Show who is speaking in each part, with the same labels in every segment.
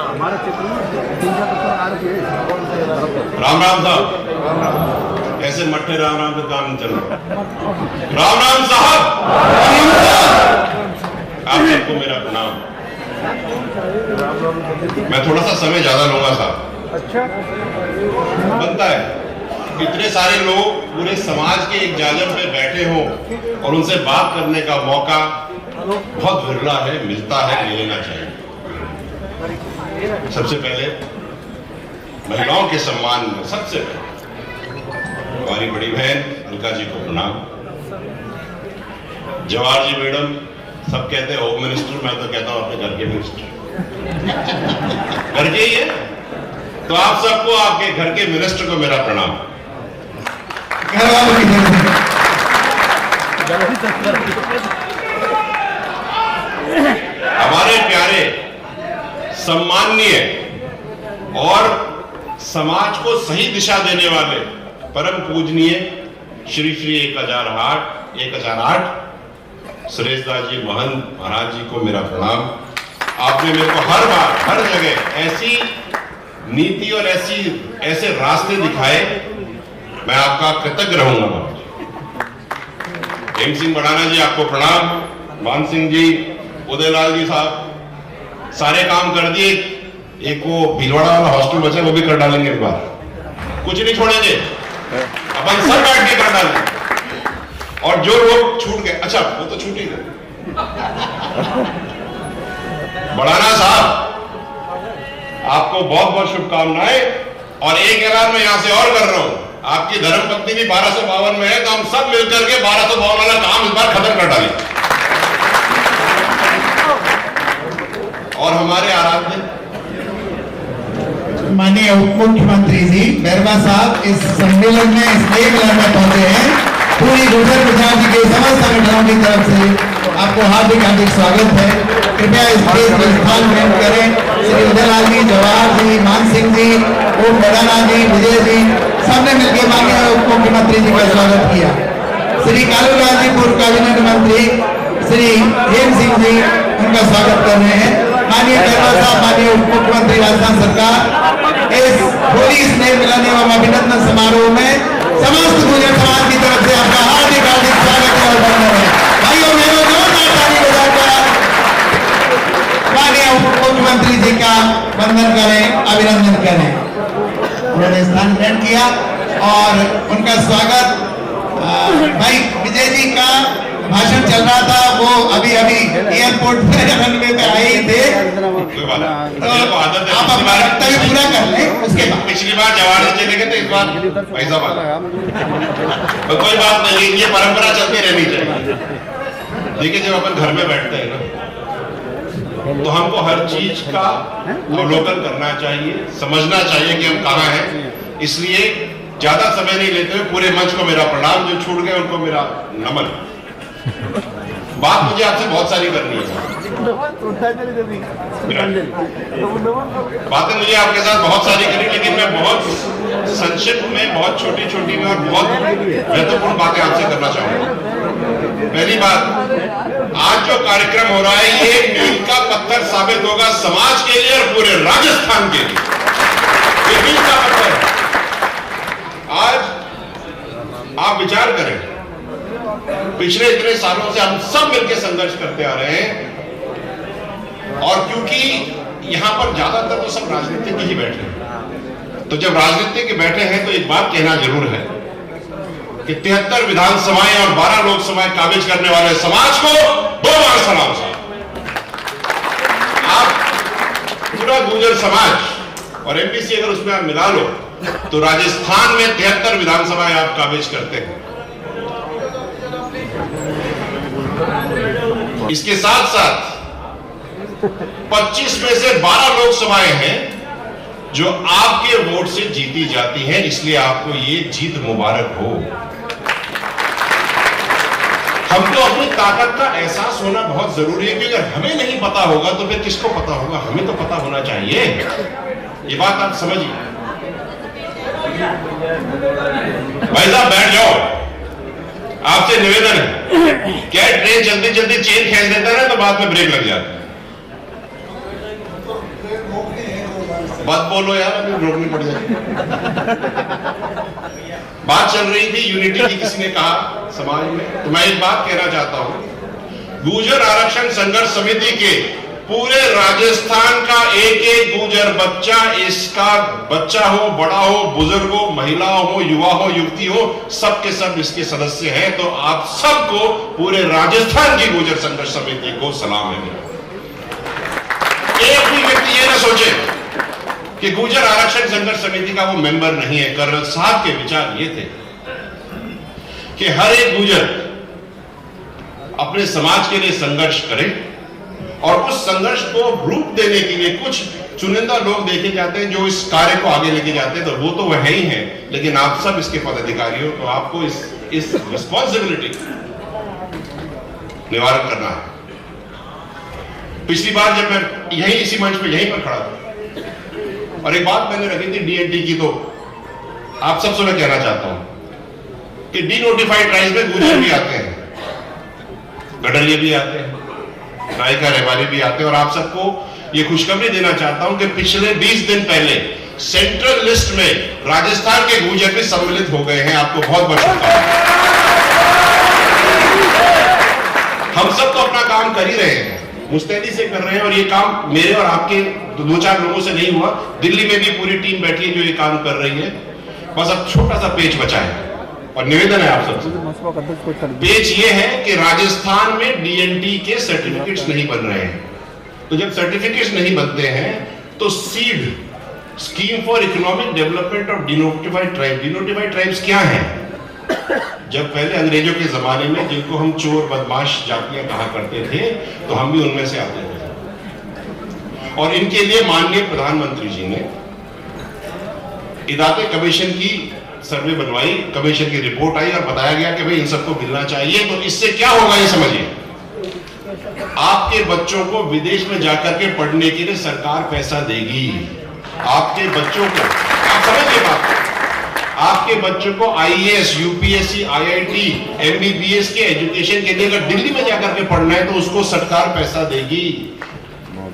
Speaker 1: हमारे क्षेत्र में 3-4 आ रखे हैं।
Speaker 2: राम राम साहब, ऐसे मट्टे राम राम का काम नहीं चल रहा। राम राम साहब, आप सबको मेरा प्रणाम। मैं थोड़ा सा समय ज्यादा लूंगा साहब।
Speaker 1: अच्छा,
Speaker 2: बनता है, इतने सारे लोग पूरे समाज के एक जाजम पे बैठे हों और उनसे बात करने का मौका बहुत विरला है, मिलता है, ले लेना चाहिए। सबसे पहले महिलाओं के सम्मान में सबसे पहले हमारी बड़ी बहन अलका जी को प्रणाम। जवाहर जी मैडम, सब कहते हैं होम मिनिस्टर, मैं तो कहता हूं अपने घर के मिनिस्टर। घर के ही है, तो आप सबको आपके घर के मिनिस्टर को मेरा प्रणाम। हमारे प्यारे, सम्माननीय और समाज को सही दिशा देने वाले परम पूजनीय श्री श्री 1008 सुरेश दास जी महंत महाराज जी को मेरा प्रणाम। आपने मेरे को हर बार हर जगह ऐसी नीति और ऐसे रास्ते दिखाए, मैं आपका कृतज्ञ रहूंगा। हेम सिंह बढ़ाना जी आपको प्रणाम। मान सिंह जी, उदयलाल जी साहब, सारे काम कर दिए। एक वो भीलवाड़ा वाला हॉस्टल बचा, वो भी कर डालेंगे इस बार, कुछ नहीं छोड़ेंगे, अपन सब बैठ के कर डालेंगे। और जो लोग छूट गए, अच्छा वो तो छूट ही गए। बढ़ाना साहब, आपको बहुत बहुत शुभकामनाएं। और एक ऐलान मैं यहां से और कर रहा हूं, आपकी धर्मपत्नी भी 1252 में है, तो हम सब मिलकर के 1252 वाला काम इस बार खत्म कर डालेंगे। और हमारे आराध्य
Speaker 3: माननीय उप मुख्यमंत्री जी मेहरबा साहब इस सम्मेलन में स्नेह मिलन में पहुंचे हैं। पूरी गुर्जर प्रधान जी के समस्त संगठनों की तरफ से आपको हार्दिक हार्दिक स्वागत है। कृपया इस देश में स्थान ग्रहण करें। श्री उदयलाल जी, जवाहर जी, मान सिंह जी, ओम बढ़ाना जी, विजय जी, सबने मिलकर माननीय उप मुख्यमंत्री जी का स्वागत किया। श्री कालूलाल जी, पूर्व कैबिनेट मंत्री, श्री हेम सिंह जी, उनका स्वागत कर रहे हैं। माननीय मेहरबा साहब, माननीय उप मुख्यमंत्री राजस्थान सरकार, इस होली स्नेह मिलन एवं अभिनंदन समारोह में समस्त गुर्जर समाज की तरफ से आपका हार्दिक हार्दिक स्वागत है और वंदन है। भाइयों बहनों, जोरदार ताली बजाकर माननीय उप मुख्यमंत्री जी का वंदन करें, अभिनंदन करें। उन्होंने स्थान ग्रहण किया और उनका स्वागत भाई विजय जी का भाषण चल रहा था, वो अभी एयरपोर्ट पे रनवे पे आए थे, तो आप अपना वक्तव्य पूरा कर लें। उसके बाद
Speaker 2: पिछली बार जवाहर जी चले गए थे, इस बार पैसा वाला कोई बात नहीं, ये परंपरा चलती रहनी चाहिए। देखिए, जब अपन घर में बैठते हैं ना, तो हमको हर चीज का अवलोकन करना चाहिए, समझना चाहिए कि हम कहाँ हैं। इसलिए ज्यादा समय नहीं लेते हुए पूरे मंच को मेरा प्रणाम, जो छूट गए उनको मेरा नमन। बात मुझे आपसे बहुत सारी करनी है, बातें मुझे आपके साथ बहुत सारी करी, लेकिन मैं बहुत संक्षिप्त में, बहुत छोटी छोटी में और बहुत महत्वपूर्ण बातें आपसे करना चाहूंगा। पहली बात, आज जो कार्यक्रम हो रहा है, ये मील का पत्थर साबित होगा समाज के लिए और पूरे राजस्थान के लिए। ये मील का पत्थर। आज आप विचार करें, पिछले इतने सालों से हम सब मिलकर संघर्ष करते आ रहे हैं, और क्योंकि यहां पर ज्यादातर तो सब राजनीतिक ही बैठे हैं, तो जब राजनीतिक बैठे हैं तो एक बात कहना जरूर है कि 73 विधानसभाएं और 12 लोकसभाएं काबिज करने वाले समाज को 2 बार सलाम साहब। आप पूरा गुर्जर समाज और एमपीसी अगर उसमें आप मिला लो, तो राजस्थान में 73 विधानसभाएं आप काबिज करते हैं। इसके साथ साथ 25 में से 12 लोकसभाएं हैं जो आपके वोट से जीती जाती हैं, इसलिए आपको ये जीत मुबारक हो। हमको अपनी ताकत का एहसास होना बहुत जरूरी है, क्योंकि अगर हमें नहीं पता होगा तो फिर किसको पता होगा? हमें तो पता होना चाहिए। ये बात आप समझिए। भाई साहब बैठ जाओ, निवेदन है, क्या ट्रेन जल्दी जल्दी चेन खींच देता है ना तो बाद में ब्रेक लग जाता है। बात बोलो यार, अभी रोकनी पड़ जाएगी। बात चल रही थी यूनिटी की, किसी ने कहा समाज में, तो मैं एक बात कहना चाहता हूं, गुर्जर आरक्षण संघर्ष समिति के पूरे राजस्थान का एक एक गुर्जर बच्चा, इसका बच्चा हो, बड़ा हो, बुजुर्ग हो, महिला हो, युवा हो, युवती हो, सब के सब इसके सदस्य हैं। तो आप सबको, पूरे राजस्थान की गुर्जर संघर्ष समिति को सलाम है। एक भी व्यक्ति ये ना सोचे कि गुर्जर आरक्षण संघर्ष समिति का वो मेंबर नहीं है। कर्नल साहब के विचार ये थे कि हर एक गुर्जर अपने समाज के लिए संघर्ष करे, और उस संघर्ष को रूप देने के लिए कुछ चुनिंदा लोग देखे जाते हैं जो इस कार्य को आगे लेके जाते हैं, तो वो तो वह है ही है, लेकिन आप सब इसके पदाधिकारी हो, तो आपको इस रिस्पॉन्सिबिलिटी निवारण करना है। पिछली बार जब मैं यहीं इसी मंच पे यहीं पर खड़ा था और एक बात मैंने रखी थी डीएनटी की, तो आप सबसे मैं कहना चाहता हूं कि डी नोटिफाइड ट्राइब्स में गुर्जर भी आते हैं, गडरिये भी आते हैं, नायका रेवाड़ी भी आते हैं, और आप सबको ये खुशखबरी देना चाहता हूं कि पिछले 20 दिन पहले सेंट्रल लिस्ट में राजस्थान के गुर्जर भी सम्मिलित हो गए हैं। आपको बहुत बहुत शुभकामनाएं। हम सब तो अपना काम कर ही रहे हैं, मुस्तैदी से कर रहे हैं, और ये काम मेरे और आपके 2-4 लोगों से नहीं हुआ। दिल्ली में भी पूरी टीम बैठी है जो ये काम कर रही है। बस अब छोटा सा पेच बचा है, और निवेदन है आप सबसे, पेच ये है कि राजस्थान में डीएनटी के सर्टिफिकेट्स नहीं बन रहे हैं। तो जब सर्टिफिकेट्स नहीं बनते हैं तो seed scheme for economic development of denotified tribe, denotified tribes क्या है? जब पहले अंग्रेजों के जमाने में जिनको हम चोर बदमाश जातियां कहा करते थे, तो हम भी उनमें से आते थे, और इनके लिए माननीय प्रधानमंत्री जी ने इदाते कमीशन की सर्वे बनवाई, कमीशन की रिपोर्ट आई और बताया गया कि भाई इन सबको मिलना चाहिए। तो इससे क्या होगा ये समझिए, आपके बच्चों को विदेश में जाकर के पढ़ने के लिए सरकार पैसा देगी। आपके बच्चों को, आप समझिए बात, आपके बच्चों को आईएएस, यूपीएससी, आईआईटी, एमबीबीएस के एजुकेशन के लिए अगर दिल्ली में जाकर के पढ़ना है तो उसको सरकार पैसा देगी,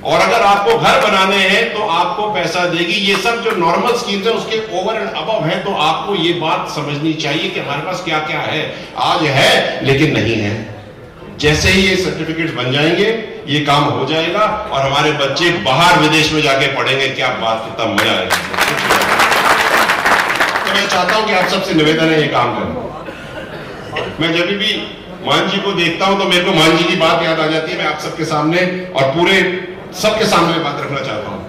Speaker 2: और अगर आपको घर बनाने हैं तो आपको पैसा देगी। ये सब जो नॉर्मल स्कीम्स है उसके ओवर एंड अबव है। तो आपको ये बात समझनी चाहिए कि हमारे पास क्या क्या है, आज है लेकिन नहीं है। जैसे ही ये सर्टिफिकेट्स बन जाएंगे ये काम हो जाएगा, और हमारे बच्चे बाहर विदेश में जाके पढ़ेंगे। क्या बात, कितना मजा आएगा। तो मैं चाहता हूं कि आप सबसे निवेदन है ये काम करें। मैं जब भी मान जी को देखता हूं तो मेरे को मान जी की बात याद आ जाती है। मैं आप सबके सामने और पूरे सबके सामने बात रखना चाहता हूं।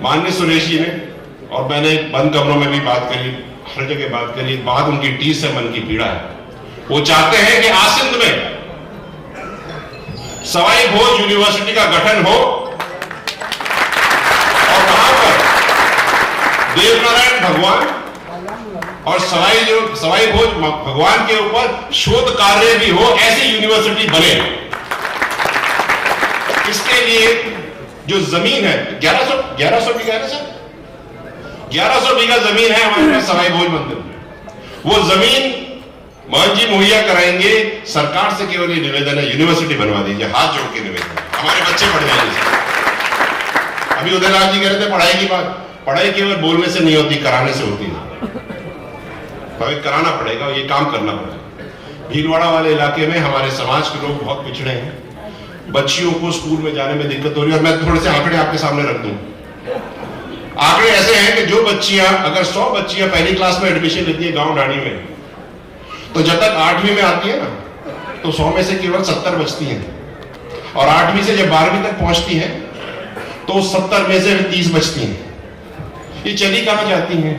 Speaker 2: माननीय सुरेश जी ने और मैंने बंद कमरों में भी बात करी, हर जगह बात करी, बात उनकी टीस है, मन की पीड़ा है। वो चाहते हैं कि आसिंद में सवाई भोज यूनिवर्सिटी का गठन हो, और वहां पर देवनारायण भगवान और सवाई भोज भगवान के ऊपर शोध कार्य भी हो, ऐसी यूनिवर्सिटी बने। इसके लिए जो जमीन है 1100 बीघा है ना सर, 1100 बीघा जमीन है हमारे पास सवाई भोज मंदिर में। वो जमीन मान जी मुहैया कराएंगे। सरकार से केवल ये निवेदन है, यूनिवर्सिटी बनवा दीजिए, हाथ जोड़ के निवेदन, हमारे बच्चे पढ़ जाएंगे। अभी उदयलाल जी कह रहे थे पढ़ाई की बात, पढ़ाई केवल बोलने से नहीं होती, कराने से होती है। तो कराना पड़ेगा, ये काम करना पड़ेगा। भीलवाड़ा वाले इलाके में हमारे समाज के लोग बहुत पिछड़े हैं, बच्चियों को स्कूल में जाने में दिक्कत हो रही है। और मैं थोड़े से आंकड़े आपके सामने रख दूं। आंकड़े ऐसे हैं कि जो बच्चियां, अगर 100 बच्चियां पहली क्लास में एडमिशन लेती है गांव ढाणी में, तो जब तक 8वीं में आती है ना, तो 100 में से केवल 70 बचती हैं, और 8वीं से जब 12वीं तक पहुंचती हैं तो 70 में से 30 बचती हैं। ये चली कहां जाती हैं,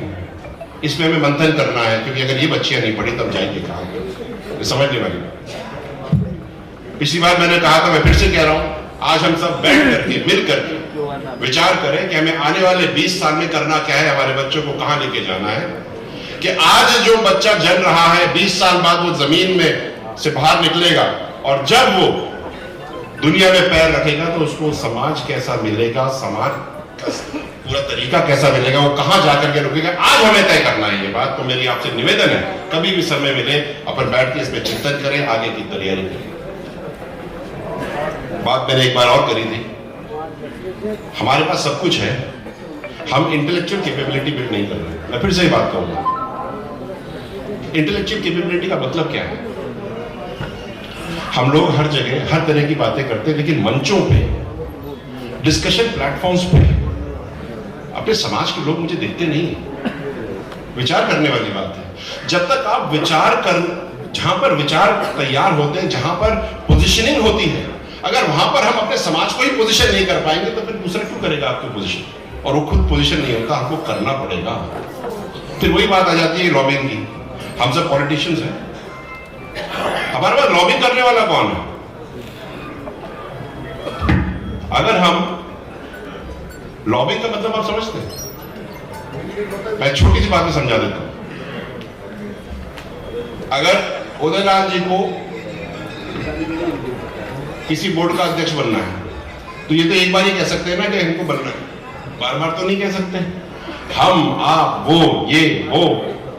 Speaker 2: इसमें हमें मंथन करना है, क्योंकि अगर ये बच्चियां नहीं पढ़ी तब जाएंगे कहां, समझने वाली। पिछली बार मैंने कहा था, मैं फिर से कह रहा हूं, आज हम सब बैठ करके मिल करके विचार करें कि हमें आने वाले 20 साल में करना क्या है, हमारे बच्चों को कहां लेके जाना है। कि आज जो बच्चा जन्म रहा है, 20 साल बाद वो जमीन में से बाहर निकलेगा, और जब वो दुनिया में पैर रखेगा तो उसको समाज कैसा मिलेगा, समाज पूरा तरीका कैसा मिलेगा, वो कहां जाकर के रुकेगा, आज हमें तय करना है ये बात। तो मेरी आपसे निवेदन है, कभी भी समय मिले अपन बैठ के इसमें चिंतन करें, आगे की तैयारी करें। बात मैंने एक बार और करी थी, हमारे पास सब कुछ है, हम इंटेलेक्चुअल कैपेबिलिटी बिल्ड नहीं कर रहे। मैं फिर से ही बात कहूंगा, इंटेलेक्चुअल कैपेबिलिटी का मतलब क्या है? हम लोग हर जगह हर तरह की बातें करते हैं, लेकिन मंचों पे, डिस्कशन प्लेटफॉर्म्स पे अपने समाज के लोग मुझे देखते नहीं। विचार करने वाली बात है, जब तक आप विचार कर, जहां पर विचार तैयार होते हैं, जहां पर पोजीशनिंग होती है, अगर वहां पर हम अपने समाज को ही पोजीशन नहीं कर पाएंगे तो फिर दूसरा क्यों करेगा आपकी पोजीशन? और वो खुद पोजीशन नहीं होता, हमको करना पड़ेगा। फिर वही बात आ जाती है लॉबिंग की। हम सब पॉलिटिशियंस हैं, हमारे पास लॉबिंग करने वाला कौन है? अगर हम लॉबिंग का मतलब आप समझते हैं? मैं छोटी सी बात में समझा देता हूं। अगर उदयलाल जी को किसी बोर्ड का अध्यक्ष बनना है, तो ये तो एक बार ही कह सकते हैं ना कि इनको बनना है, बार बार तो नहीं कह सकते। हम, आप, वो, ये,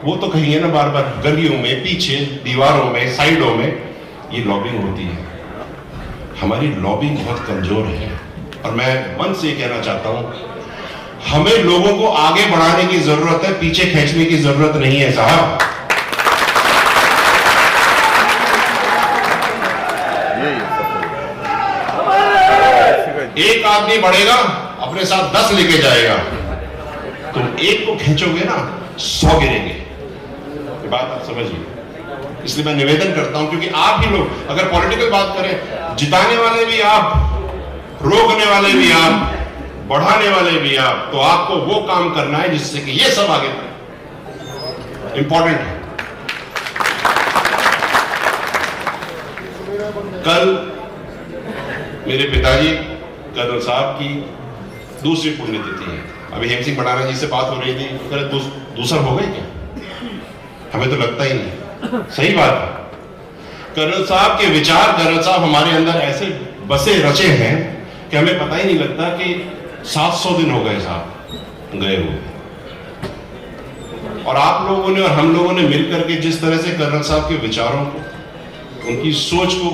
Speaker 2: वो तो कहेंगे ना बार बार, गलियों में, पीछे, दीवारों में, साइडों में, ये लॉबिंग होती है। हमारी लॉबिंग बहुत कमजोर है, और मैं मन से कहना चाहता हूं, हमें लोगों को आगे बढ़ाने की जरूरत है, पीछे खींचने की जरूरत नहीं है साहब। एक आदमी बढ़ेगा, अपने साथ 10 लेके जाएगा। तुम एक को खींचोगे ना, 100 गिरेंगे। ये बात आप समझिए। इसलिए मैं निवेदन करता हूं, क्योंकि आप ही लोग, अगर पॉलिटिकल बात करें, जिताने वाले भी आप, रोकने वाले भी आप, बढ़ाने वाले भी आप, तो आपको वो काम करना है जिससे कि ये सब आगे बढ़े। इंपॉर्टेंट है। कल मेरे पिताजी कर्नल साहब की दूसरी पुण्यतिथि है। अभी हेम सिंह भंडारा जी से बात हो रही थी, तो दूसरा हो गई क्या? हमें तो लगता ही नहीं। सही बात है। कर्नल साहब के विचार, कर्नल साहब हमारे अंदर ऐसे बसे रचे हैं कि हमें पता ही नहीं लगता कि 700 दिन हो गए साहब गए हुए। और आप लोगों ने और हम लोगों ने मिलकर के जिस तरह से कर्नल साहब के विचारों को, उनकी सोच को,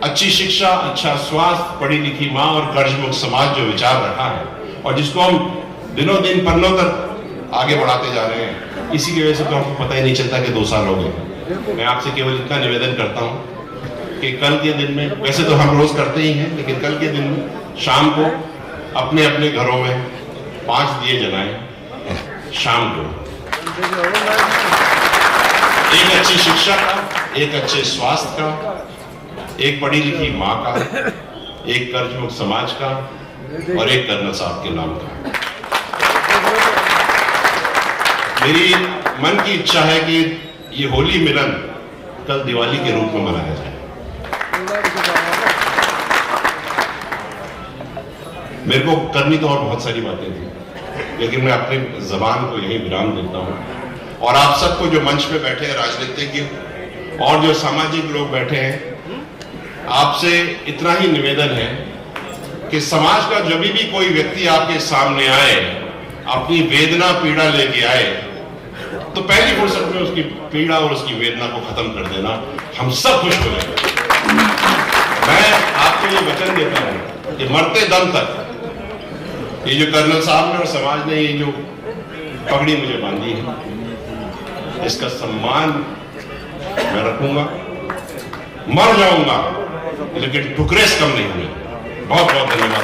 Speaker 2: अच्छी शिक्षा, अच्छा स्वास्थ्य, पढ़ी लिखी मां और कर्जमुक्त समाज जो विचार रखा है, और जिसको हम दिनों दिन पन्नों तक आगे बढ़ाते जा रहे हैं, इसी की वजह से तो हमको पता ही नहीं चलता कि 2 साल हो गए। मैं आपसे केवल इतना निवेदन करता हूं कि कल के दिन में, वैसे तो हम रोज करते ही हैं, लेकिन कल के दिन में शाम को अपने अपने घरों में 5 दिए जलाएं शाम को। एक अच्छी शिक्षा का, एक अच्छे स्वास्थ्य का, एक पढ़ी लिखी मां का, एक कर्जमुक्त समाज का, और एक कर्नल साहब के नाम का। मेरी मन की इच्छा है कि ये होली मिलन कल दिवाली के रूप में मनाया जाए। मेरे को करनी तो और बहुत सारी बातें थी, लेकिन मैं अपनी जबान को यही विराम देता हूं। और आप सबको जो मंच पे बैठे हैं, राजनीतिज्ञ और जो सामाजिक लोग बैठे हैं, आपसे इतना ही निवेदन है कि समाज का जब भी कोई व्यक्ति आपके सामने आए, अपनी वेदना पीड़ा लेके आए, तो पहली फुर्सत में उसकी पीड़ा और उसकी वेदना को खत्म कर देना। हम सब खुश हो जाएंगे। मैं आपको ये वचन देता हूं कि मरते दम तक ये जो कर्नल साहब ने और समाज ने ये जो पगड़ी मुझे बांधी है, इसका सम्मान मैं रखूंगा, मर जाऊंगा लेकिन टुकड़े से कम नहीं हुए। बहुत बहुत धन्यवाद।